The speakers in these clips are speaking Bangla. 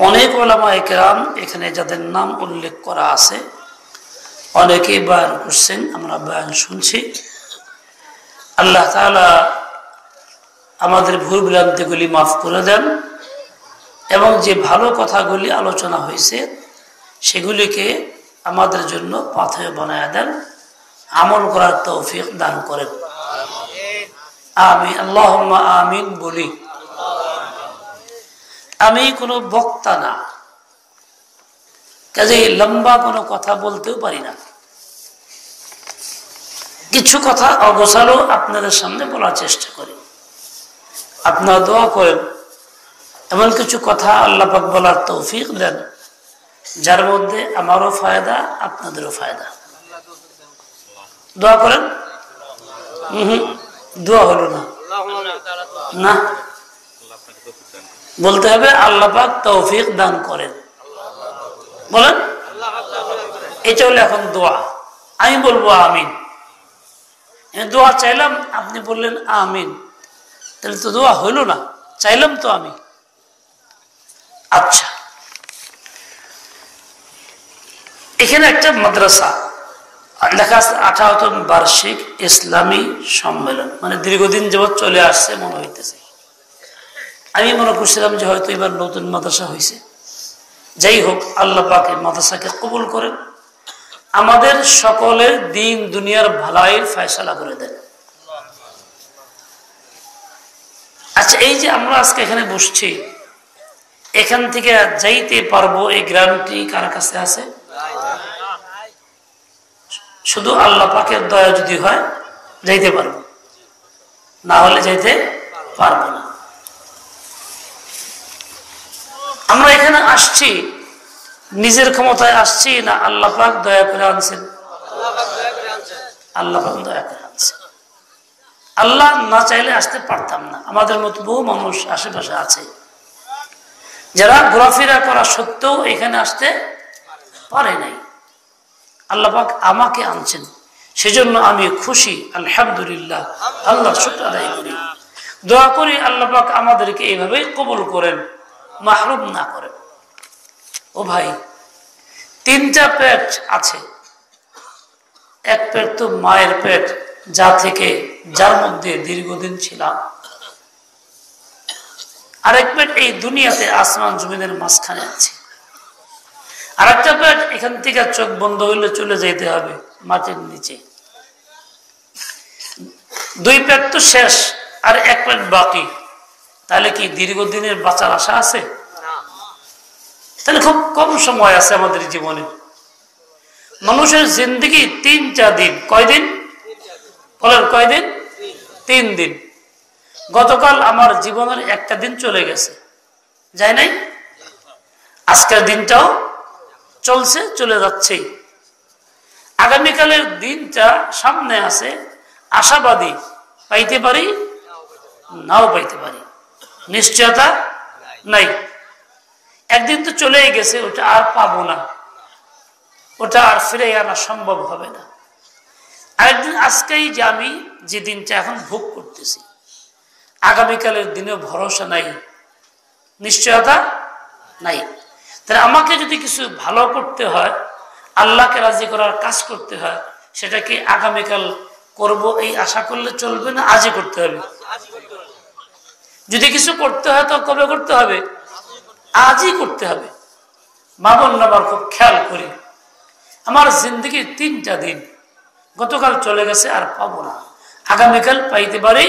অনেক উলামায়ে কেরাম এখানে যাদের নাম উল্লেখ করা আছে অনেকেই বয়ান করছেন, আমরা বয়ান শুনছি। আল্লাহ তাআলা আমাদের ভুল ভ্রান্তিগুলি মাফ করে দেন এবং যে ভালো কথাগুলি আলোচনা হয়েছে সেগুলিকে আমাদের জন্য পাথেয় বানায়া দেন, আমল করার তৌফিক দান করেন। আমিন, আল্লাহুম্মা আমিন বলি। আমি কোনো বক্তা না, কাজেই লম্বা কোনো কথা বলতেও পারি না। কিছু কথা অগোছালো আপনাদের সামনে বলার চেষ্টা করি, আপনারা দোয়া করেন এমন কিছু কথা আল্লাহ পাক বলার তৌফিক দেন যার মধ্যে আমারও ফায়দা, আপনাদেরও ফায়দা। দোয়া করেন। দোয়া হলো না, না বলতে হবে আল্লাহ পাক তৌফিক দান করেন। বলেন, এটা হলো এখন দোয়া। আমি বলবো আমিন। দোয়া চাইলাম, আপনি বললেন আমিন, তাহলে তো দোয়া হইল না। চাইলাম তো আমি। আচ্ছা, এখানে একটা মাদ্রাসা লেখা আছে 58তম বার্ষিক ইসলামী সম্মেলন, মানে দীর্ঘদিন যাবৎ চলে আসছে মনে হইতেছে। আমি মনে করছিলাম যে হয়তো এবার নতুন মাদ্রাসা হয়েছে। যাই হোক, আল্লাহ পাকে মাদ্রাসাকে কবুল করেন, আমাদের সকলের দিন দুনিয়ার ভালাইয়ের ফয়সালা করে দেন। আচ্ছা, এই যে আমরা আজকে এখানে বসছি, এখান থেকে যাইতে পারবো এই গ্যারান্টি কার কাছে আছে? শুধু আল্লাহ পাকের দয়া যদি হয় যাইতে পারবো, না হলে যাইতে পারবো না। আমরা এখানে আসছি নিজের ক্ষমতায় আসছি না আল্লাহ পাক দয়া করে আনছেন? আল্লাহ পাক দয়া করে আনছেন। আল্লাহ না চাইলে আসতে পারতাম না। আমাদের মতো বহু মানুষ আশেপাশে আছে যারা ঘোরাফেরা করা সত্ত্বেও এখানে আসতে পারে নাই। আল্লাহ পাক আমাকে আনছেন, সেজন্য আমি খুশি, আলহামদুলিল্লাহ। আল্লাহ শুকর আদায় করি, দোয়া করি আল্লাহ পাক আমাদেরকে এইভাবেই কবুল করেন, মাহরুম না করেন। ও ভাই, তিনটা পেট আছে। এক পেট তো মায়ের পেট, যার মধ্যে দীর্ঘদিন ছিলাম। আরেক পেট এই দুনিয়াতে আসমান জমিনের মাঝখানে আছে। আরেকটা পেট এখান থেকে চোখ বন্ধ হইলে চলে যেতে হবে মাটির নিচে। দুই পেট তো শেষ, আর এক পেট বাকি। তাহলে কি দীর্ঘদিনের বাঁচার আশা আছে? তাহলে খুব কম সময় আছে আমাদের জীবনে। মানুষের জিন্দগি 3টা দিন। কয়দিন বলেন? কয়দিন? 3 দিন। গতকাল আমার জীবনের একটা দিন চলে গেছে, যায় নাই? আজকের দিনটাও চলছে, চলে যাচ্ছে। আগামীকালের দিনটা সামনে আছে, আশাবাদী, পাইতে পারি নাও পাইতে পারি, নিশ্চয়তা নাই। একদিন তো চলেই গেছে, ওটা আর পাবো না, ওটা আর ফিরে আনা সম্ভব হবে না। আরেকদিন আজকেই যে আমি যে দিনটা এখন ভোগ করতেছি, আগামীকালের দিনে ভরসা নাই, নিশ্চয়তা নাই। তাহলে আমাকে যদি কিছু ভালো করতে হয়, আল্লাহকে রাজি করার কাজ করতে হয়, সেটা কি আগামীকাল করব এই আশা করলে চলবে না? আজই করতে হবে। যদি কিছু করতে হয় তো কবে করতে হবে? আজই করতে হবে। মা বোন আমার খুব খেয়াল করি, আমার জিন্দগির 3টা দিন, গতকাল চলে গেছে আর পাবো না, আগামীকাল পাইতে পারি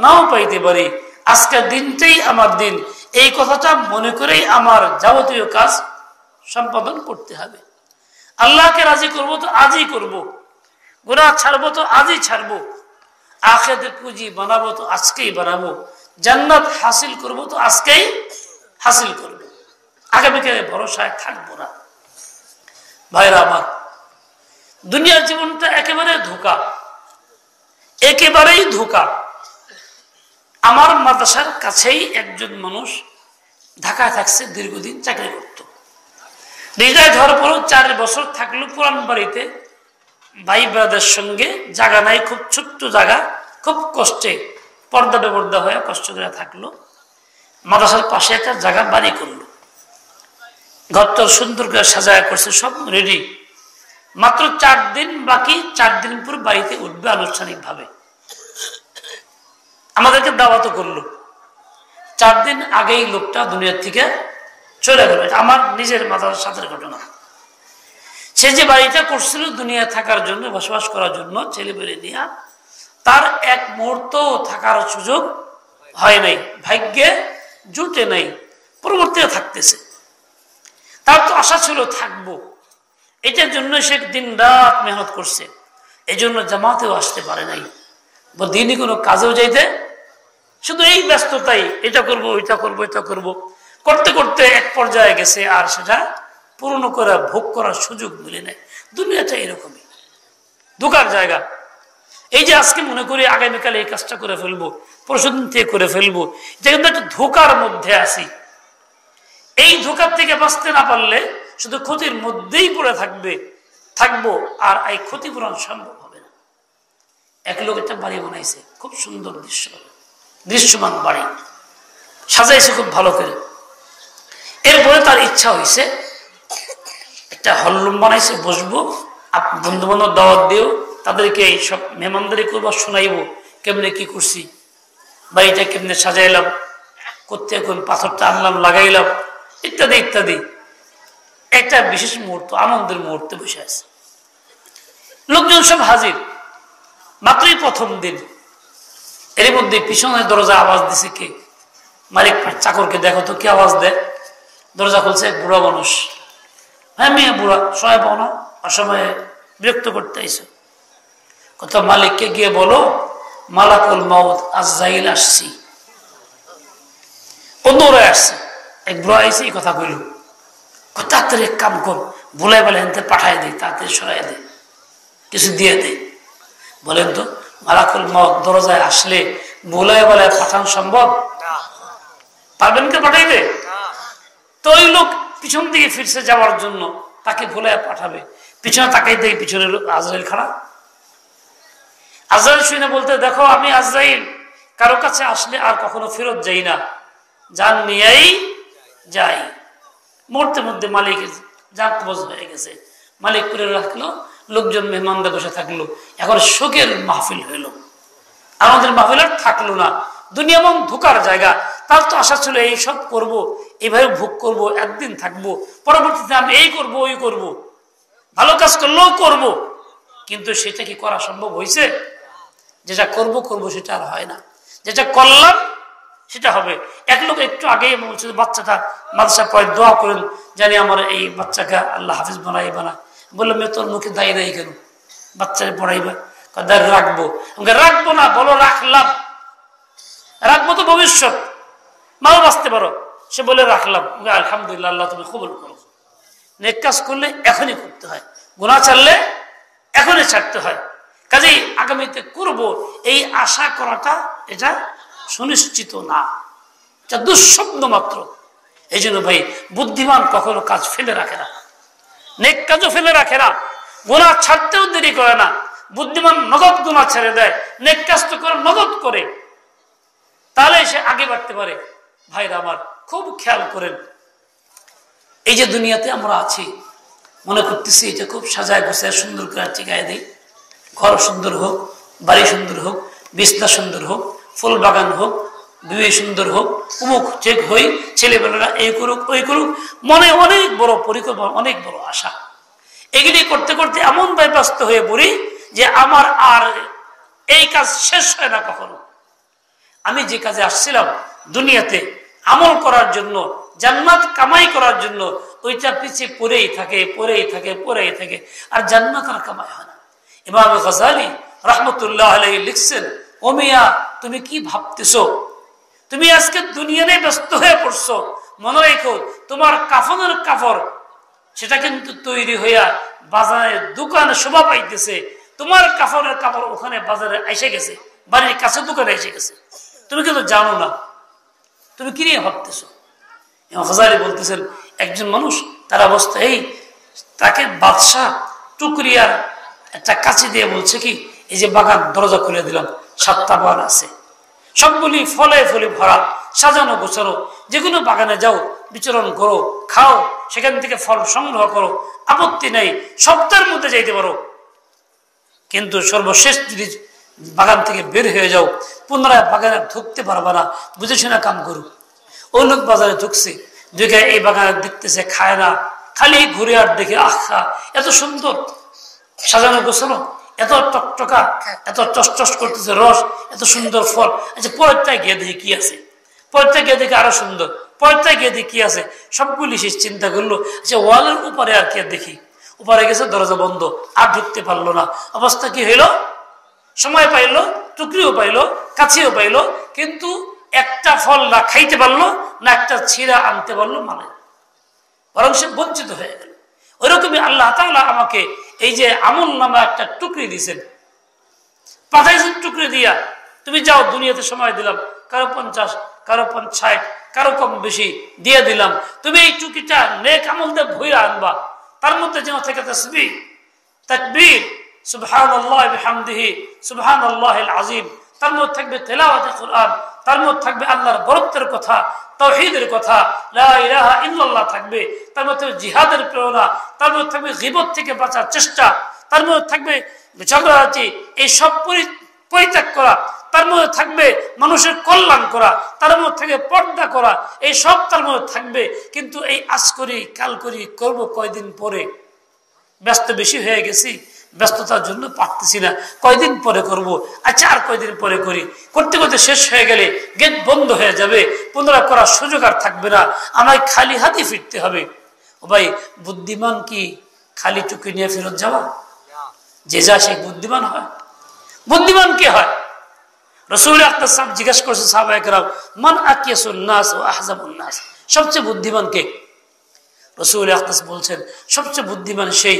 নাও পাইতে পারি, আজকের দিনটাই আমার দিন। এই কথাটা মনে করেই আমার যাবতীয় কাজ সম্পাদন করতে হবে। আল্লাহকে রাজি করব তো আজই করব, গুনাহ ছাড়বো তো আজই ছাড়বো, আখিরাতের পুঁজি বানাবো তো আজকেই বানাবো, জান্নাত হাসিল করব তো আজকেই হাসিল করব, আগামীকালে ভরসায় থাকবো না। ভাইরা আমার, দুনিয়ার জীবনটা একেবারে ধোঁকা, একেবারেই ধোঁকা। আমার মাদ্রাসার কাছেই একজন মানুষ ঢাকায় থাকছে, দীর্ঘদিন চাকরি করত। রিটায়ার হওয়ার পরও 4 বছর থাকলো পুরান বাড়িতে, ভাই ব্রাদের সঙ্গে। জায়গা নাই, খুব ছোট্ট জায়গা, খুব কষ্টে পর্দা বেপর্দা হয়ে কষ্ট করে থাকলো। মাদ্রাসার পাশে একটা জায়গা বাড়ি করলো। ঘরটা সুন্দর করে সাজায় করছে, সব রেডি। মাত্র 4 দিন বাকি, 4 দিন পর বাড়িতে উঠবে আনুষ্ঠানিক ভাবে। আমাদেরকে দাওয়াত করলো। 4 দিন আগেই লোকটা দুনিয়ার থেকে চলে গেল। আমার নিজের মাথার সাথে ঘটনা। সে যে বাড়িটা করছিল দুনিয়া থাকার জন্য, বসবাস করার জন্য, ছেলে পেলে নিয়ে, তার এক মুহূর্ত থাকার সুযোগ হয় নাই, ভাগ্যে জুটে নাই, পরবর্তীতে থাকতেছে। তার তো আশা ছিল থাকবো, এটার জন্য সে দিন রাত মেহনত করছে। এই জন্য জামাতেও আসতে পারে নাই, বা দিনই কোনো কাজেও যাইতে, শুধু এই ব্যস্ততাই, এটা করব, ওইটা করবো, এটা করব, করতে করতে এক পর্যায়ে গেছে আর সেটা পূর্ণ করে ভোগ করার সুযোগ মিলে নেয়। দুনিয়াটা এরকমই ধোঁকার জায়গা। এই যে আজকে মনে করি আগামীকালে এই কাজটা করে ফেলবো, পরশুদিন থেকে করে ফেলবো, এটা কিন্তু একটা ধোঁকার মধ্যে আছি। এই ধোঁকার থেকে বাঁচতে না পারলে শুধু ক্ষতির মধ্যেই পড়ে থাকবো, আর এই ক্ষতিপূরণ সম্ভব হবে না। এক লোক একটা বাড়ি বানাইছে, খুব সুন্দর দৃশ্যমান বাড়ি সাজাইছে খুব ভালো করে। এরপরে তার ইচ্ছা হয়েছে একটা হলরুম বানাইছে, বসবো, বন্ধু বান্ধব দাওয়াত দিও, তাদেরকে এইসব মেহমানদারি করবো, শোনাইবো কেমনে কি করছি, বাড়িটা কেমনে সাজাইলাম, করতে কোন পাথরটা আনলাম, লাগাইলাম, ইত্যাদি ইত্যাদি। একটা বিশেষ মুহূর্ত, আনন্দের মুহূর্তে বসে আছে, লোকজন সব হাজির। মাত্রই প্রথম দিন। এর মধ্যে পিছনের দরজা আওয়াজ দিছে কে? মালিক চাকরকে, দেখো তো কি আওয়াজ দেয়। দরজা খুলছে, বুড়া মানুষ। হ্যাঁ মেয়ে বুড়া, সময় পাও না, অসময়ে বিরক্ত করতে আইছো। কত মালিককে গিয়ে বলো মালাকুল মাউত আজরাইল আসছি। ও দৌড়ে আসছে, এক বুড়া আইসে এই কথা কইল। তাড়াতাড়ি এক কাম কর, ভুলাই বলে এনতে পাঠাই দিই, তাড়াতাড়ি সরাই দে, কিছু দিয়ে দে। বলেন তো মালাকুল মাউত দরজায় আসলে ভুলাই বলে পাঠানো সম্ভব? পারবেন কে পাঠাইবে? তো ওই লোক পিছন দিকে ফিরছে যাওয়ার জন্য, তাকে ভুলাই পাঠাবে, পিছনে তাকাই দেখি পিছনে লোক আজরাইল খাড়া। আজরাইল শুনে বলতে, দেখো আমি আজরাইল কারো কাছে আসলে আর কখনো ফেরত যাই না, জান নিয়েই যাই। মুহূর্তের মধ্যে মালিকের জান কবজ হয়ে গেছে, মালিক করে রাখলো, লোকজন মেহমানদের বসে থাকলো। এখন শোকের মাহফিল হইল, আমাদের মাহফিল আর থাকলো না। দুনিয়া মন ধোকার জায়গা। তার তো আশা ছিল এই সব করবো, এইভাবে ভোগ করবো, একদিন থাকবো, পরবর্তীতে আমি এই করবো, ওই করবো, ভালো কাজ করলেও করবো। কিন্তু সেটা কি করা সম্ভব হয়েছে? যেটা করবো সেটা আর হয় না, যেটা করলাম সেটা হবে। এক লোক একটু আগেই বলছে বাচ্চাটা মাদ্রাসা পড়ে, দোয়া করেন জানি আমার এই বাচ্চাকে আল্লাহ হাফিজ বানাইবা না। বললো মেয়ে তোর মুখে দায়ী নাই কেন, বাচ্চাকে পড়াইবা? দাঁড়িয়ে রাখবো। রাখবো না বলো, রাখলাম। রাখবো তো ভবিষ্যৎ, মাও বাঁচতে পারো। সে বলে রাখলাম। আলহামদুলিল্লাহ, আল্লাহ তুমি কবুল করো। নেক কাজ করলে এখনই করতে হয়, গুনাহ ছাড়লে এখনই ছাড়তে হয়। কাজেই আগামীতে করব এই আশা করাটা এটা সুনিশ্চিত না, এটা দুঃস্বপ্ন মাত্র। এই জন্য ভাই বুদ্ধিমান কখনো কাজ ফেলে রাখে না, নেক কাজও ফেলে রাখে না, গুনাহ ছাড়তেও দেরি করে না। বুদ্ধিমান নগদ গুনাহ ছেড়ে দেয়, নেক কাজ তো করে নগদ করে, তাহলে সে আগে বাড়তে পারে। ভাইরা আমার খুব খেয়াল করেন, এই যে দুনিয়াতে আমরা আছি, মনে করতেছি এটা খুব সাজায় গোছায় সুন্দর করে টিকায় দেয়, ঘর সুন্দর হোক, বাড়ি সুন্দর হোক, বিছনা সুন্দর হোক, ফুল বাগান হোক, বিয়ে সুন্দর হোক, উমুক ঠিক হই, ছেলেবেলারা এই করুক ওই করুক, মনে অনেক বড় পরিকল্পনা, অনেক বড় আশা। এগুলি করতে করতে এমন ব্যস্ত হয়ে পড়ি যে আমার আর এই কাজ শেষ হয় না কখনো। আমি যে কাজে আসছিলাম দুনিয়াতে আমল করার জন্য, জান্নাত কামাই করার জন্য, ওইটা পিছিয়ে পড়েই থাকে, আর জান্নাত আর কামাই হয় না। ইমাম গাযালি রাহমাতুল্লাহ আলাইহি লিখছেন, ও মিয়া তুমি কি ভাবতেছো? তুমি আজকে দুনিয়া নিয়ে ব্যস্ত হয়ে পড়ছো, মনে রেখো তোমার কাফনের কাপড় সেটা কিন্তু তৈরি হইয়া বাজারে দোকানে শোভা পাইতেছে, তোমার কাফনের কাপড় ওখানে বাজারে এসে গেছে, বাড়ির কাছে দোকানে এসে গেছে, তুমি কিন্তু জানো না। তুমি কি নিয়ে ভাবতেছো? ইমাম গাযালি বলতেছেন, একজন মানুষ তার অবস্থা এই, তাকে বাদশাহ টুকরিয়ার একটা কাঁচি দিয়ে বলছে কি, এই যে বাগান দরজা খুলে দিলাম, 7টা বাগান আছে, সবগুলি ফলে ফলে ভরা, সাজানো গোছানো, যে কোনো বাগানে যাও, বিচরণ করো, খাও, সেখান থেকে ফল সংগ্রহ করো, আপত্তি নেই, সপ্তাহের মধ্যে যাইতে পারো। কিন্তু সর্বশেষ যদি বাগান থেকে বের হয়ে যাও, পুনরায় বাগানে ঢুকতে পারবা না, বুঝে শুনে কাম করো। ওই লোক বাজারে ঢুকছে, দেখে এই বাগানে দেখতেছে, খায় না, খালি ঘুরে আর দেখে, আহা এত সুন্দর সাজানো গোছানো, এত টকটকা, এত টস করতেছে রস, এত সুন্দর ফল। আচ্ছা পরেরটায় গিয়ে দেখি কি আছে, পরেরটা গিয়ে দেখি আরো সুন্দর, পরেরটা গিয়ে দেখি কি আছে, সবগুলি শেষ চিন্তা করলো। আচ্ছা ওয়ালের উপরে আর কি দেখি, উপরে গেছে, দরজা বন্ধ, আর ঢুকতে পারলো না। অবস্থা কি হইল? সময় পাইলো, টুকরিও পাইলো, কাছেও পাইলো, কিন্তু একটা ফল না খাইতে পারলো না, একটা ছিঁড়া আনতে পারলো, মানে বরং সে বঞ্চিত হয়ে গেল। ওইরকমই আল্লাহ তাআলা আমাকে এই যে আমল নামা একটা টুকরি দিয়েছেন, পাঠাইছেন টুকরি দিয়া, তুমি যাও, দুনিয়াতে সময় দিলাম, কারো 50, কারো 60, কারো কম বেশি দিয়ে দিলাম, তুমি এই টুকরিটা নেক আমল দিয়ে ভইরা আনবা। তার মধ্যে যেন থেকে তাসবিহ, তাকবীর, সুবহানাল্লাহ বিহামদিহি, সুবহানাল্লাহিল আযীম, তার মধ্যে থাকবে তেলাওয়াতে কোরআন, তার মধ্যে থাকবে আল্লাহর বরত্বের কথা, তাওহীদের কথা, লা ইলাহা ইল্লাল্লাহ থাকবে, তার মধ্যে জিহাদের প্রেরণা, তার মধ্যে থাকবে গীবত থেকে বাঁচার চেষ্টা, তার মধ্যে থাকবে ঝগড়াঝাটি, এই সব পরিত্যাগ করা, তার মধ্যে থাকবে মানুষের কল্যাণ করা, তার মধ্যে থাকবে পর্দা করা, এই সব তার মধ্যে থাকবে। কিন্তু এই আজ করি কাল করি করবো কয়দিন পরে, ব্যস্ত বেশি হয়ে গেছি, ব্যস্ততার জন্য পারতেছি না, কয়দিন পরে করব, আচ্ছা আর কয়দিন পরে করি, করতে করতে শেষ হয়ে গেলে গেট বন্ধ হয়ে যাবে, পুনরায় করার সুযোগ আর থাকবে না, আমায় খালি হাতে ফিরতে হবে। ও ভাই, বুদ্ধিমান কি খালি টুকি নিয়ে ফেরত যাওয়া? যে যা সে বুদ্ধিমান হয়? বুদ্ধিমান কে হয়? রাসূল আকরাম সাহেব জিজ্ঞাসা করছে সাহাবায়ে কেরাম, মান আকিয়াসুন নাস ওয়া আহজাবুন নাস, সবচেয়ে বুদ্ধিমান কে? রাসূল আকরাম বলছেন, সবচেয়ে বুদ্ধিমান সেই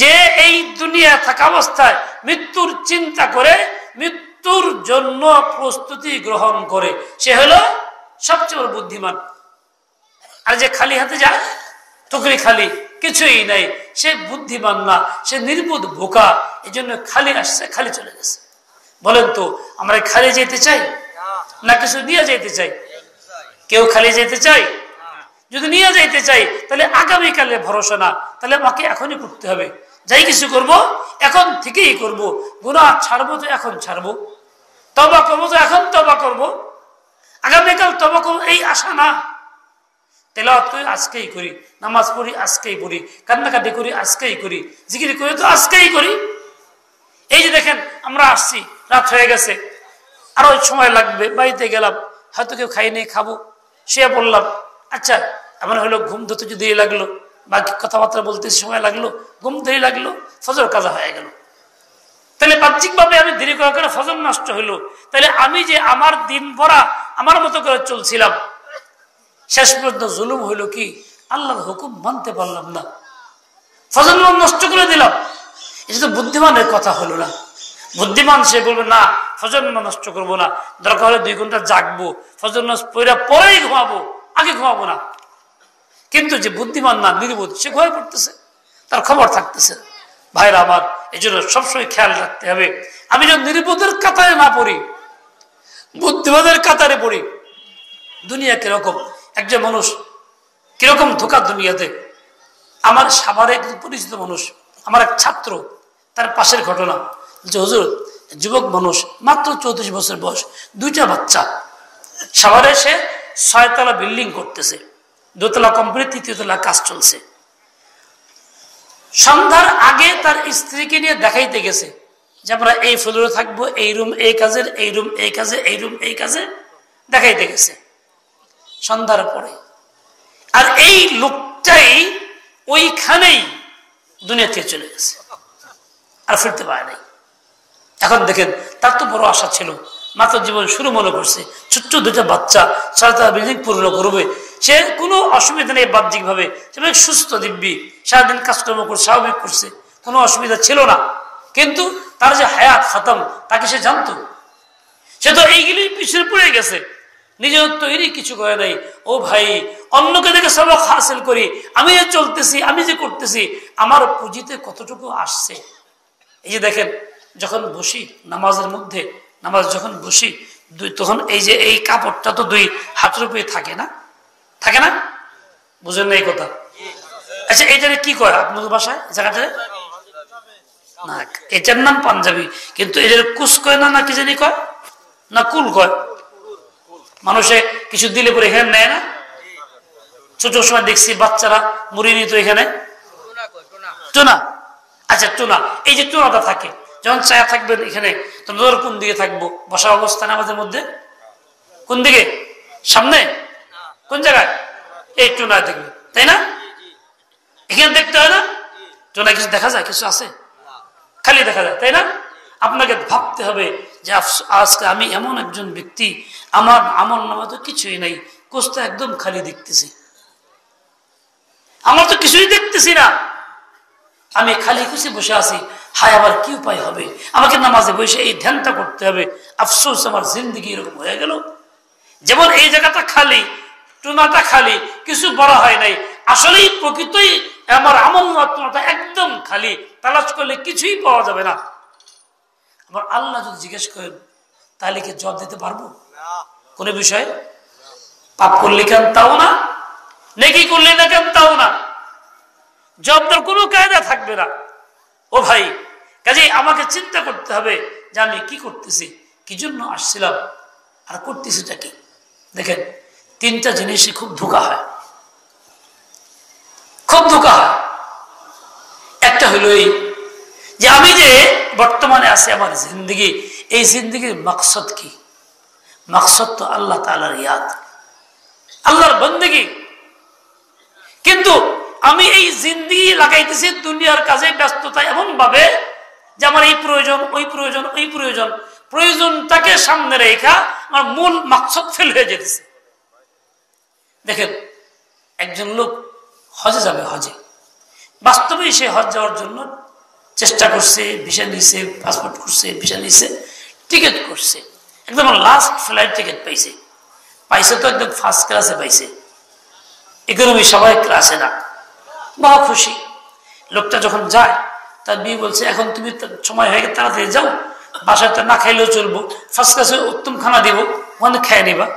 যে এই দুনিয়া থাকা অবস্থায় মৃত্যুর চিন্তা করে, মৃত্যুর জন্য প্রস্তুতি গ্রহণ করে, সে হলো সবচেয়ে বড় বুদ্ধিমান। আর যে খালি হাতে যায়, টুকরি খালি, কিছুই নাই, সে বুদ্ধিমান না, সে নির্বোধ বোকা। এই জন্য খালি আসছে, খালি চলে গেছে। বলেন তো, আমরা খালি যেতে চাই না কিছু নিয়ে যেতে চাই? কেউ খালি যেতে চাই? যদি নিয়ে যাইতে চাই তাহলে আগামীকালে ভরসা না, তাহলে আমাকে এখনই করতে হবে। যাই কিছু করব এখন থেকেই করব, গুনাহ ছাড়বো তো এখন ছাড়বো, তওবা করবো তো এখন তওবা করব, আগামীকাল তওবা করবো এই আশা না। তেলাওয়াত করি আজকেই করি, নামাজ পড়ি আজকেই পড়ি, কান্নাকাটি করি আজকেই করি, জিকির করি তো আজকেই করি। এই যে দেখেন, আমরা আসছি, রাত হয়ে গেছে, আরো সময় লাগবে, বাড়িতে গেলাম, হয়তো কেউ খাই নেই, খাবো, শুয়ে পড়লাম, আচ্ছা এমন হলো ঘুম ধরতে যদি লাগলো, বাকি কথাবার্তা বলতে সময় লাগলো, ঘুম ধরে লাগলো, ফজর কাজা হয়ে গেল, তাহলে বাহ্যিকভাবে আমি দেরি করে ফজর নষ্ট হইলো। তাহলে আমি যে আমার দিন ভরা আমার মতো করে চলছিলাম, শেষ পর্যন্ত জুলুম হইলো কি, আল্লাহর হুকুম মানতে পারলাম না, ফজর নষ্ট করে দিলাম। এটা তো বুদ্ধিমানের কথা হলো না। বুদ্ধিমান সে বলবে না, ফজর নষ্ট করবো না, দরকার হলে 2 ঘন্টা জাগবো, ফজর নামাজ পরেই ঘুমাবো, আগে ঘুমাবো না। কিন্তু যে বুদ্ধিমান না, নির্বোধ, সে ঘুমিয়ে পড়তেছে, তার খবর থাকতেছে। ভাইরা আমার, এই জন্য সবসময় খেয়াল রাখতে হবে, আমি যদি নির্বোধের কাতারে না পড়ি, বুদ্ধিমানের কাতারে পড়ি। দুনিয়া কিরকম, একজন মানুষ কিরকম ধোকা দুনিয়াতে। আমার সাভারে একজন পরিচিত মানুষ, আমার এক ছাত্র, তার পাশের ঘটনা যে হুজুর, যুবক মানুষ, মাত্র 34 বছর বয়স, 2টা বাচ্চা, সাভারে সে 6 তলা বিল্ডিং করতেছে, 2 তলা কমপ্লিট, 3য় তলা কাজ চলছে। সন্ধ্যার আগে তার স্ত্রীকে নিয়ে দেখাইতে গেছে যে আমরা এই ফ্লোরে থাকবো, এই রুম এই কাজের, এই রুম এই কাজে, এই রুম এই কাজে, দেখাইতে গেছে সন্ধ্যার পরে। আর এই লোকটাই ওইখানেই দুনিয়া থেকে চলে গেছে, আর ফিরতে পারে নাই। এখন দেখেন, তার তো বড় আশা ছিল, মাত্র জীবন শুরু মনে করছে, ছোট্ট 2টা বাচ্চা, 6 তলা বিল্ডিং পূর্ণ করবে, সে কোনো অসুবিধা নেই বাহ্যিক ভাবে, সে সুস্থ দিব্যি, সারাদিন কাজকর্ম করছে, স্বাভাবিক করছে, কোনো অসুবিধা ছিল না। কিন্তু তার যে হায়াত খতম, তাকে সে জানতো। সে তো এইগুলি পিছনে পড়ে গেছে, নিজের তৈরি কিছু করে নাই। ও ভাই, অন্যকে দেখে সবক হাসিল করি, আমি যে চলতেছি, আমি যে করতেছি, আমার পুঁজিতে কতটুকু আসছে। এই যে দেখেন, যখন বসি নামাজের মধ্যে, নামাজ যখন বসি, তখন এই যে এই কাপড়টা তো 2 হাতের উপরে থাকে না, থাকে না? বুঝেন না এই কথা? আচ্ছা এটারে কি কয় আপনাদের ভাষায় জায়গাটা? না এটার নাম পাঞ্জাবি, কিন্তু এটার কুস কয় না, না কি জানি কয় না কুল কয়। মানুষে কিছু দিলে পরে এখানে নেয় না? ছোট সময় দেখছি বাচ্চারা মুড়ি নিত এখানে টুনা। আচ্ছা টুনা, এই যে টুনাটা থাকে যখন ছায়া থাকবেন এখানে, তোমরা কোন দিকে থাকবো বসা অবস্থানে আমাদের মধ্যে? কোন দিকে? সামনে? কোন জায়গায়? এই টুনায় দেখবে, তাই না? এখানে দেখতে হয় না? টুনায় কিছু দেখা যায়? কিছু আছে? খালি দেখা যায়, তাই না? আপনাকে ভাবতে হবে যে আজকে আমি এমন একজন ব্যক্তি, আমার আমল নামা তো কিছুই নাই, কোষটা একদম খালি দেখতেছি, আমার তো কিছুই দেখতেছি না, আমি খালি খুশি বসে আছি। হায় আমার কি উপায় হবে? আমাকে নামাজে বসে এই ধ্যানটা করতে হবে। আফসোস আমার জিন্দগি এরকম হয়ে গেল। যেমন এই জায়গাটা খালি, টুনাটা খালি, কিছু বড় হয় নাই, আসলেই প্রকৃতই আমার আমল নামাটা একদম খালি, তালাশ করলে কিছুই পাওয়া যাবে না। আমার আল্লাহ যদি জিজ্ঞেস করেন তাহলে কি জবাব দিতে পারবো কোন বিষয়ে? পাপ করলে কেন তাও না, নেকি করলে না কেন তাও না, জবাবের কোনো কায়দা থাকবে না। ও ভাই, কাজেই আমাকে চিন্তা করতে হবে যে আমি কি করতেছি, কি জন্য আসছিলাম, আর করতেছিটা কি। দেখেন 3টা জিনিসই খুব ধোঁকা হয়, খুব ধোঁকা হয়। একটা হলো এই যে আমি যে বর্তমানে আছি আমার জিন্দগি, এই জিন্দগির মাকসদ কি? মাকসদ তো আল্লাহ তাআলার ইয়াদ, আল্লাহর বন্দেগী। কিন্তু আমি এই জিন্দগি লাগাইতেছি দুনিয়ার কাজে, ব্যস্ততা এমন ভাবে যে আমার এই প্রয়োজন, ওই প্রয়োজন, ওই প্রয়োজন, প্রয়োজনটাকে সামনে রেখা আমার মূল মাকসদ ফেল হয়ে যেতেছে। দেখেন একজন লোক হজে যাবে, হজে বাস্তবে সে হজ যাওয়ার জন্য চেষ্টা করছে, ভিসা নিছে, পাসপোর্ট করছে, ভিসা নিছে, টিকিট করছে, একদম লাস্ট ফ্লাইট টিকিট পাইছে, পাইছে তো একদম ফার্স্ট ক্লাসে পাইছে, ইকোনমি সবাই ক্লাসে না, বড় খুশি। লোকটা যখন যায় তার বিয়ে বলছে এখন তুমি সময় হয়ে গেছে, তাড়াতাড়ি যাও, বাসায় তো না খাইলেও চলবো, ফার্স্ট ক্লাসে উত্তম খানা দিব, ওখানে খেয়ে নিবা।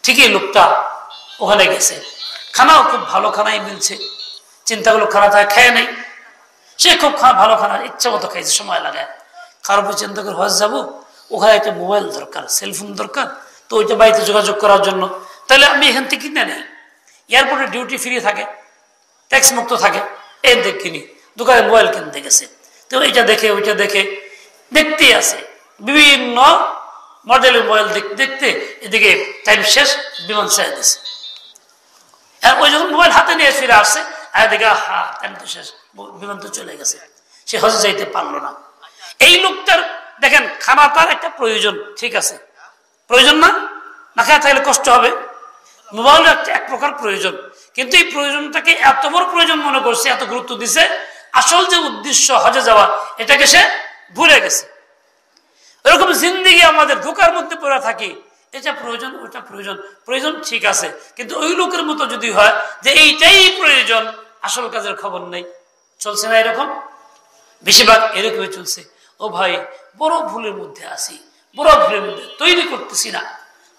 ঠিকই লোকটা ওখানে গেছে, খানাও খুব ভালো খানাই মিলছে, চিন্তা করলো খানাটা খেয়ে নেই, সে খুব ভালো খানা ইচ্ছা মতো খাইছে, সময় লাগায়। খারাপ চিন্তা করে হজ যাবো, ওখানে একটা মোবাইল দরকার, সেলফোন দরকার, তো ওইটা বাড়িতে যোগাযোগ করার জন্য, তাহলে আমি এখান থেকে কিনে নেই। এয়ারপোর্টে ডিউটি ফ্রি থাকে, ট্যাক্স মুক্ত থাকে, এই দেখ কিনি, দোকানে মোবাইল কিনতে গেছে, তো এইটা দেখে ওইটা দেখে দেখতেই আছে, বিভিন্ন মডেলের মোবাইল দেখতে দেখতে এদিকে টাইম শেষ, বিমান ছেড়ে দিচ্ছে। আর ওই যখন মোবাইল হাতে নিয়ে ফিরে আসছে, আর দেখে হা টাইম তো শেষ, বিমান তো চলে গেছে, সে হজে যাইতে পারলো না। এই লোকটার দেখেন খানা তার একটা প্রয়োজন, ঠিক আছে, প্রয়োজন না, না খায় থাকলে কষ্ট হবে, মোবাইল একটা এক প্রকার প্রয়োজন, কিন্তু এই প্রয়োজনটাকে এত বড় প্রয়োজন মনে করছে, এত গুরুত্ব দিছে, আসল যে উদ্দেশ্য হজে যাওয়া এটাকে সে ভুলে গেছে। এরকম জিন্দেগি আমাদের ধোঁকার মধ্যে পড়ে থাকি, এটা প্রয়োজন, ওটা প্রয়োজন, প্রয়োজন ঠিক আছে, কিন্তু ওই লোকের মতো যদি হয় যে এইটাই প্রয়োজন, আসল কাজের খবর নেই, চলছে না এরকম, বেশিরভাগ এরকমই চলছে। ও ভাই বড় ভুলের মধ্যে আছি, বড় ভুলের মধ্যে তৈরি করতেছি না,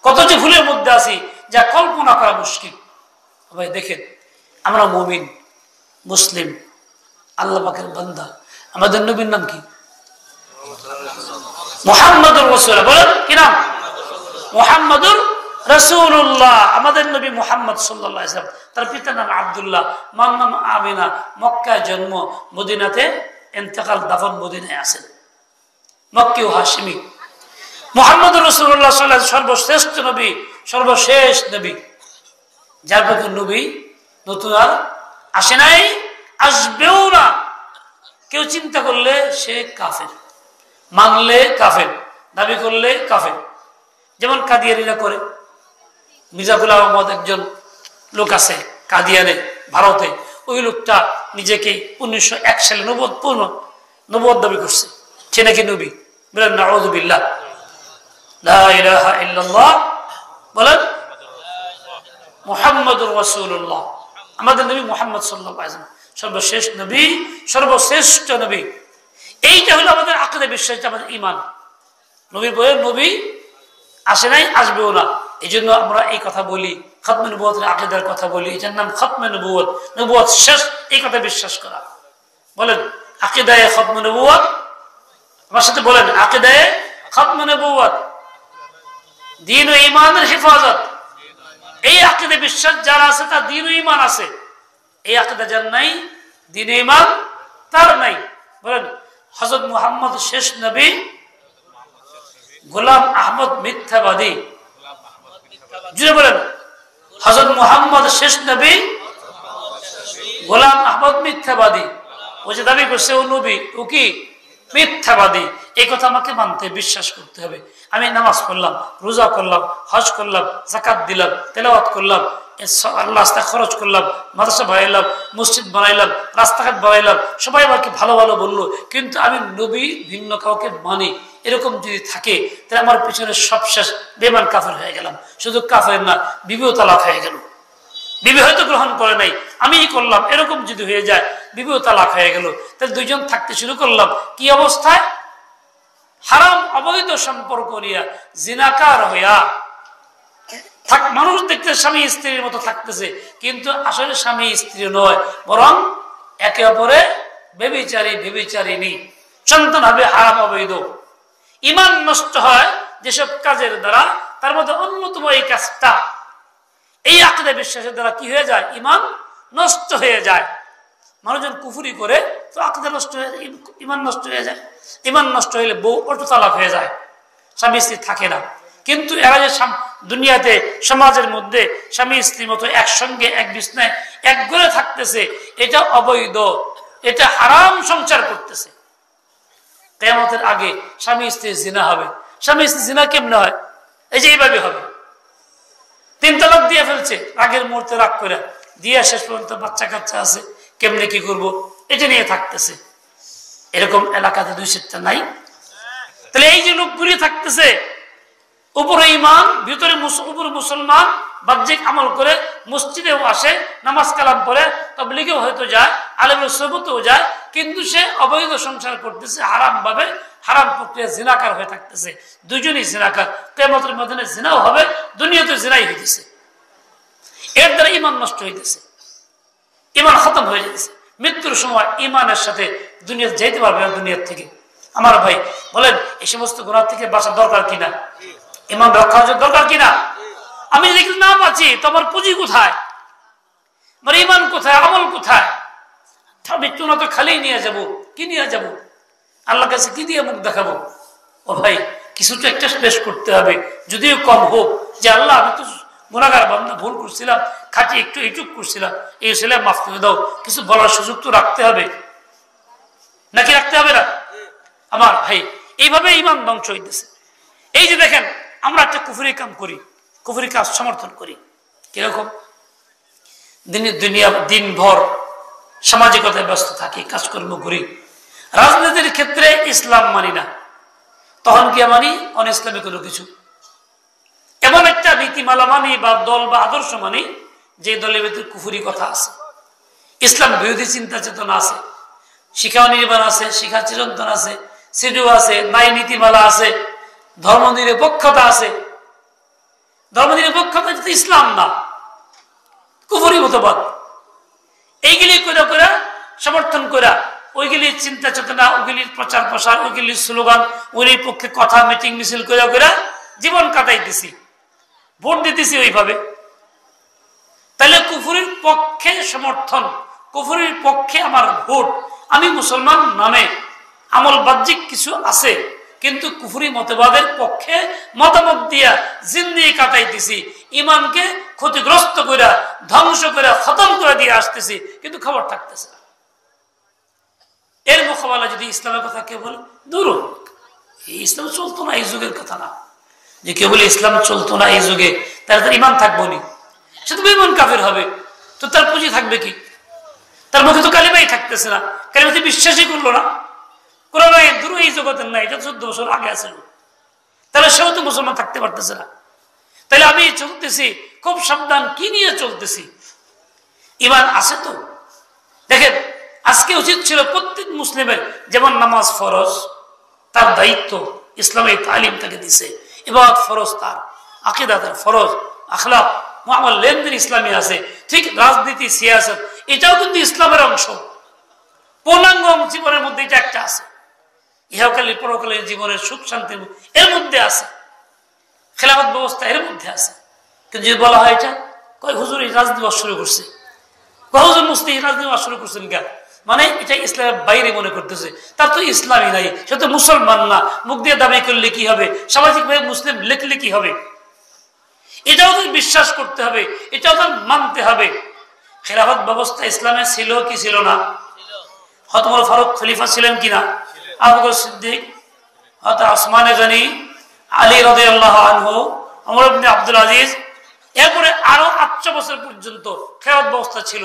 কত যে ভুলের মধ্যে আছি যা কল্পনা করা মুশকিল। ভাই দেখেন আমরা মুমিন, মুসলিম, আল্লাহ পাকের বান্দা, আমাদের নবীর নাম কি? মুহাম্মাদুর রাসূলুল্লাহ। বলেন কি নাম? মুহাম্মাদুর রাসূলুল্লাহ। আমাদের নবী মুহাম্মদ সাল্লাল্লাহু আলাইহি ওয়াসাল্লাম, তার পিতার নাম আব্দুল্লাহ, মার নাম আমিনা, মক্কায় জন্ম, মদিনাতে ইন্তেকাল, দাফন মদিনায় আছেন, মক্কি ও হাশিমি। মুহাম্মাদুর রাসূলুল্লাহ সাল্লাল্লাহু আলাইহি ওয়াসাল্লাম সর্বশ্রেষ্ঠ নবী, সর্বশেষ নবী, যার প্রতি নবী নতুন আর আসে নাই, আসবেও না। কেউ চিন্তা করলে সে কাফের, মানলে কাফের, দাবি করলে কাফের, যেমন কাদিয়ানিরা করে। মির্জা গোলাম আহমদ একজন লোক আছে কাদিয়ানে, ভারতে, ওই লোকটা নিজেকে 1901 সালে নবুয়ত দাবি করছে, সে নাকি নবী। বলেন নাউযু বিল্লাহ, লা ইলাহা ইল্লাল্লাহ, বলেন মুহাম্মাদুর রাসূলুল্লাহ। আমাদের নবী মুহাম্মদ সাল্লাল্লাহু আলাইহি ওয়াসাল্লাম সর্বশেষ নবী, সর্বশ্রেষ্ঠ নবী। এইটা হলো আমাদের আকীদা, বিশ্বাস, আমাদের ঈমান। নবীর বলে নবী আসে নাই, আসবেও না। এই জন্য আমরা এই কথা বলি, খতমে নবুয়তের আকীদার কথা বলি, এটার নাম খতমে নবুয়ত, নবুয়ত শেষ, এই কথা বিশ্বাস করা। বলেন আকীদায়ে খতমে নবুয়ত, আমার সাথে বলেন আকীদায়ে খতমে নবুয়ত, দ্বীন ও ঈমানের হেফাজত। এই আকীদা বিশ্বাস যার আছে তার দ্বীন ও ঈমান আছে। এই আকীদা যার নাই, দ্বীন ও ঈমান তার নাই। বলেন হযরত মুহাম্মদ শেষ নবী, গোলাম আহমদ মিথ্যাবাদী। জুড়ে বলেন হযরত মুহাম্মদ শেষ নবী, গোলাম আহমদ মিথ্যাবাদী। ও যে দাবি করছে ও নবী, ও কি মিথ্যাবাদী। এই কথা আমাকে মানতে, বিশ্বাস করতে হবে। আমি নামাজ পড়লাম, রোজা করলাম, হজ করলাম, যাকাত দিলাম, তেলাওয়াত করলাম, আল্লাহ রাস্তা খরচ করলাম, মাদ্রাসা বানাইলাম, মসজিদ বানাইলাম, রাস্তাঘাট বানাইলাম, সবাই আমাকে ভালো ভালো বললো, কিন্তু আমি নবী ভিন্ন কাউকে মানি, এরকম যদি থাকে তাহলে আমার পিছনে সব শেষ, বেমান কাফের হয়ে গেলাম। শুধু কাফের না, বিবিও তালাক হয়ে গেল। বিবি হয়তো গ্রহণ করে নাই, আমি করলাম, এরকম যদি হয়ে যায় বিবিও তালাক হয়ে গেল। তাহলে দুইজন থাকতে শুরু করলাম কি অবস্থায়? হারাম অবৈধ সম্পর্ক নিয়ে জিনাকার হইয়া মানুষ দেখতে স্বামী স্ত্রীর মতো থাকতেছে, কিন্তু আসলে স্বামী স্ত্রী নয়, বরং একে অপরে ব্যভিচারী ব্যভিচারিণী, সন্তান হবে হারাম অবৈধ। ঈমান নষ্ট হয় যেসব কাজের দ্বারা, তার মধ্যে অন্যতম এই কাজটা। এই আকীদা বিশ্বাসের দ্বারা কি হয়ে যায়? ঈমান নষ্ট হয়ে যায়। মানুষজন কুফরি করে তো আকীদা নষ্ট হয়ে যায়, ঈমান নষ্ট হয়ে যায়। ঈমান নষ্ট হইলে বউ অটো তালাক হয়ে যায়, স্বামী স্ত্রী থাকে না। কিন্তু এরা যে দুনিয়াতে সমাজের মধ্যে স্বামী স্ত্রীর মতো একসঙ্গে এক বিছনায় এক ঘরে থাকতেছে, এটা অবৈধ, এটা হারাম সংসার করতেছে। কিয়ামতের আগে স্বামী স্ত্রী জিনা হবে। স্বামী স্ত্রী জিনা কেমনে হয়? এই যে এইভাবে হবে। 3 তালাক দিয়ে ফেলছে, রাগের মুহূর্তে রাগ করে দিয়ে শেষ পর্যন্ত বাচ্চা কাচ্চা আছে, কেমনে কি করব এটা নিয়ে থাকতেছে। এরকম এলাকাতে 2-4টা নাই? তাহলে এই যে লোকগুলি থাকতেছে, উপরে ঈমান, ভিতরে উপরে মুসলমান, বাহ্যিক আমল করে, মসজিদেও আসে, নামাজ কালাম পড়ে, তাবলীগেও হয়তো যায়, আলেমের সোহবতেও যায়, কিন্তু সে অবৈধ সংসার করতেছে হারাম ভাবে, হারাম প্রক্রিয়া, জিনাকার হয়ে থাকতেছে। দুজনই জিনাকার। কিয়ামতের ময়দানে জিনাও হবে, দুনিয়াতে জিনাই হইতেছে। এর দ্বারা ঈমান নষ্ট হইতেছে, ঈমান খতম হয়ে যেতেছে। মৃত্যুর সময় ঈমানের সাথে দুনিয়া যাইতে পারবে না। দুনিয়ার থেকে আমার ভাই বলেন এই সমস্ত গুনাহ থেকে বাঁচার দরকার কিনা? ঈমান রক্ষা হওয়ার দরকার কিনা? আমি যদি না বাঁচি তো আমার পুঁজি কোথায়? আমার ঈমান কোথায়? আমল কোথায়? মৃত্যু না তো খালি নিয়ে যাব। কি নিয়ে যাব? আল্লাহর কাছে কি দিয়ে মুখ দেখাবো? ও ভাই কিছু তো একটা পেশ করতে হবে, যদিও কম হোক, যে আল্লাহ আমি তো গুনাহগার বান্দা, ভুল করছিলাম, খাঁটি একটু এইটুক করছিলাম, এই ছেলে মাফ করে দাও। কিছু বলার সুযোগ তো রাখতে হবে, নাকি রাখতে হবে না? আমার ভাই এইভাবে ঈমান ধ্বংস হইতেছে। এই যে দেখেন আমরা একটা কুফরি কাম করি, কুফরি কাজ সমর্থন করি, কিরকম? দিনভর সামাজিকতায় ব্যস্ত থাকি, কাজকর্ম করি, রাজনীতির ক্ষেত্রে ইসলাম মানি না, তখন কি মানি? অন ইসলামিক কোনো কিছু, এমন একটা নীতিমালা মানি বা দল বা আদর্শ মানি যে দলের ভিতরে কুফরি কথা আছে, ইসলাম বিরোধী চিন্তা চেতনা আছে, শিক্ষা নির্মাণ আছে, শিক্ষা চিরন্তন আছে, সিডিও আছে, নাই নীতিমালা আছে, ধর্ম নিরপেক্ষতা আছে। ধর্ম নিরপেক্ষতা যদি ইসলাম না, কুফরি মতবাদ। এইগুলি করে করে সমর্থন করা, ওইগুলির চিন্তা চেতনা, ওইগুলির প্রচার প্রসার, ওইগুলির স্লোগান, ওইগুলির পক্ষে কথা, মিটিং মিছিল করে করে জীবন কাটাইতেছি, ভোট দিতেছি ওইভাবে। তাহলে কুফরির পক্ষে সমর্থন, কুফরির পক্ষে আমার ভোট। আমি মুসলমান নামে আমল বাহ্যিক কিছু আছে, কিন্তু কুফরি মতবাদের পক্ষে মতামত দিয়া জিন্দেগি কাটাইতেছি, ইমানকে ক্ষতিগ্রস্ত করে, ধ্বংস করে, খতম করে দিয়ে আসতেছি, কিন্তু খবর থাকতেছে না। এর মোকাবেলা যদি ইসলামের কথা কেউ বলে, দূর, এই ইসলাম চলতো না, এই যুগের কথা না। যে কেউ বলে ইসলাম চলতো না এই যুগে, তার ইমান থাকবো নি, সে তো বেঈমান কাফের হবে, তো তার পুঁজি থাকবে কি? তার মুখে তো কালিমাই থাকতেছে না, কালিমাতে বিশ্বাসই করলো না। কোরআন দূর এই জগতের না, এটা 14 বছর আগে আছে, তাহলে সেও তো মুসলমান থাকতে পারতেছে না। তাহলে আমি চলতেছি খুব সাবধান, কি নিয়ে চলতেছি? ইমান আছে তো? দেখেন আজকে উচিত ছিল প্রত্যেক মুসলিমের, যেমন নামাজ ফরজ, তার দায়িত্ব, ইসলামের তালিম তাকে দিছে, ইবাদত ফরজ তার, আকীদা তার ফরজ, আখলাক মুআমাল লেনদেন ইসলামী আছে। ঠিক রাজনীতি সিয়াসত এটাও কিন্তু ইসলামের অংশ। পূর্ণাঙ্গ জীবনের মধ্যে এটা একটা আছে, ইহকালীন পরকালীন জীবনের সুখ শান্তি এর মধ্যে আছে, খেলাফত ব্যবস্থা এর মধ্যে আছে। কিন্তু যদি বলা হয় এটা কয় হুজুর এই রাজনীতি শুরু করছে, হুজুর মুফতি রাজনীতি শুরু করছেন কেন, মানে এটা ইসলামের বাইরে মনে করতেছে, তার তো ইসলামই নাই, সে তো মুসলমান না, মুখ দিয়ে দাবি করলে কি হবে, সামাজিকভাবে মুসলিম লিখলে কি হবে, এটাও তো বিশ্বাস করতে হবে, এটাও তো মানতে হবে। খেলাফত ব্যবস্থা ইসলামে ছিল কি ছিল না? হযরত ওমর ফারুক খলিফা ছিলেন কিনা, আবু বকর সিদ্দিক, হযরত ওসমান গনি, আলী রাদিয়াল্লাহু আনহু, ওমর ইবনে আব্দুল আজিজ, এরপরে আরো 800 বছর পর্যন্ত খেলাফত ব্যবস্থা ছিল।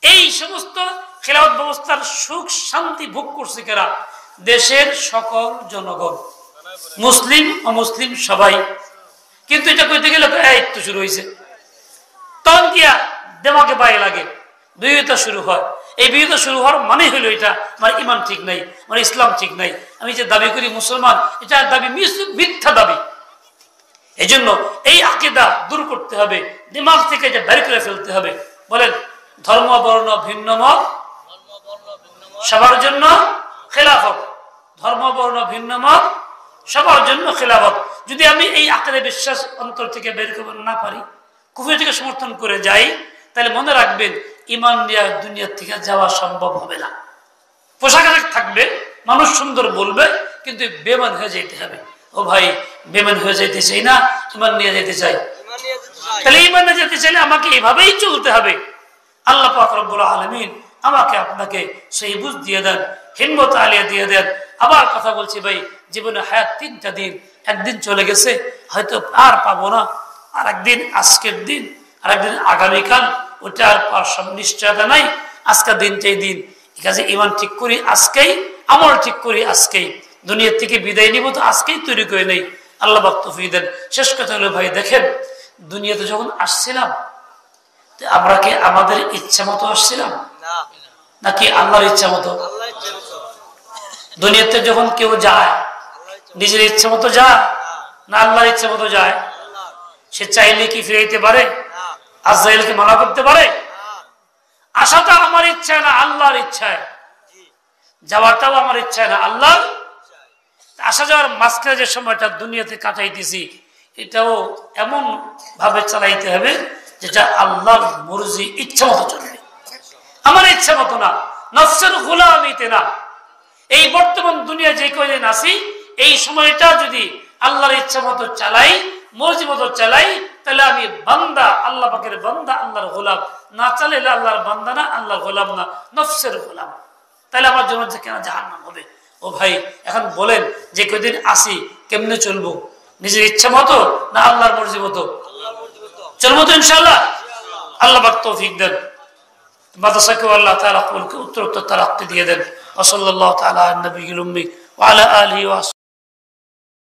এই সমস্ত খেলাফত ব্যবস্থার সুখ শান্তি ভোগ করছে কারা? দেশের সকল জনগণ, মুসলিম অমুসলিম সবাই। কিন্তু এটা কইতে গেলে একটু শুরু হয়েছে, তখন কি দেমাকে পায়ে লাগে, বিরোধিতা শুরু হয়। এই বিরোধিতা শুরু হওয়ার মানে হলো এটা আমার ইমান ঠিক নাই, আমার ইসলাম ঠিক নাই, আমি যে দাবি করি মুসলমান, এটা দাবি মিথ্যা দাবি। এই জন্য এই আকীদা দূর করতে হবে, দিমাগ থেকে এটা বের করে ফেলতে হবে। বলেন ধর্ম বর্ণ ভিন্ন মত সবার জন্য খেলাফত, ধর্ম বর্ণ ভিন্ন মত সবার জন্য খেলাফত। যদি আমি এই আকীদা বিশ্বাস অন্তর থেকে বের করতে না পারি, কুফর থেকে সমর্থন করে যাই, তাহলে মনে রাখবেন ইমান নিয়ে দুনিয়া থেকে যাওয়া সম্ভব হবে না। পোশাক আশাক থাকবে, মানুষ সুন্দর বলবে, কিন্তু বেমান হয়ে যেতে হবে। ও ভাই বেমান হয়ে যেতে চাই না, ইমান নিয়ে যেতে চাই। তাহলে ইমান নিয়ে যেতে চাইলে আমাকে এইভাবেই চলতে হবে। আল্লাহ পাক রব্বুল আলামিন আমাকে আপনাকে সেই বুঝ দিয়ে দেন, হিম্মত আলিয়া দিয়ে দেন। আবার কথা বলছি ভাই, জীবনে হায়াত 3টা দিন, একদিন চলে গেছে হয়তো আর পাবো না, আর একদিন আজকের দিন, আর একদিন আগামীকাল, ওটা আর পাওয়ার নিশ্চয়তা নাই। আজকের দিনটাই দিন, কাজে ইমান ঠিক করি আজকেই, আমল ঠিক করি আজকেই, দুনিয়ার থেকে বিদায় নিব তো আজকেই তৈরি করে নেই। আল্লাহ পাক তৌফিক দেন। শেষ কথা হলো ভাই, দেখেন দুনিয়াতে যখন আসছিলাম আমরা কি আমাদের ইচ্ছা মতো আসছিলাম নাকি আল্লাহর ইচ্ছা মতো? দুনিয়াতে যখন কেউ যায় নিজের ইচ্ছা মতো যায় না আল্লাহর ইচ্ছা মতো যায়? সে চাইলে কি ফিরাইতে পারে? আজরাইলকে মানা করতে পারে? আসাটা আমার ইচ্ছা না আল্লাহর ইচ্ছায়, যাওয়াটাও আমার ইচ্ছা না আল্লাহর। আসা যাওয়ার মাঝখানে যে সময়টা দুনিয়াতে কাটাইতেছি, এটাও এমন ভাবে চালাইতে হবে যেটা আল্লাহর মর্জি, ইচ্ছা মতো চলবে, আমার ইচ্ছা মতো না, নফসের গোলামিতে না। এই বর্তমান দুনিয়া যে কয়দিন আছি, এই সময়টা যদি আল্লাহর ইচ্ছা মতো চালাই, মর্জি মতো চালাই, তাহলে আমি বান্দা, আল্লাহ পাকের বান্দা, আল্লাহর গোলাম। না চালাইলে আল্লাহর বান্দা না, আল্লাহর গোলাম না, নফসের গোলাম। তাহলে আমার জন্য যে কেন জাহান্নাম হবে? ও ভাই এখন বলেন, যে কয়দিন আসি কেমনে চলবো? নিজের ইচ্ছা মতো না আল্লাহর মর্জি মতো চলবো তো ইনশাআল্লাহ? আল্লাহ পাক তৌফিক দেন, মাদ্রাসাকে আল্লাহ তাআলা উত্তরোত্তর তারাক্কি দিয়ে দেন। ওয়া সাল্লাল্লাহু তাআলা আলা নবিয়িল উম্মি ওয়া আলা আলিহি ওয়া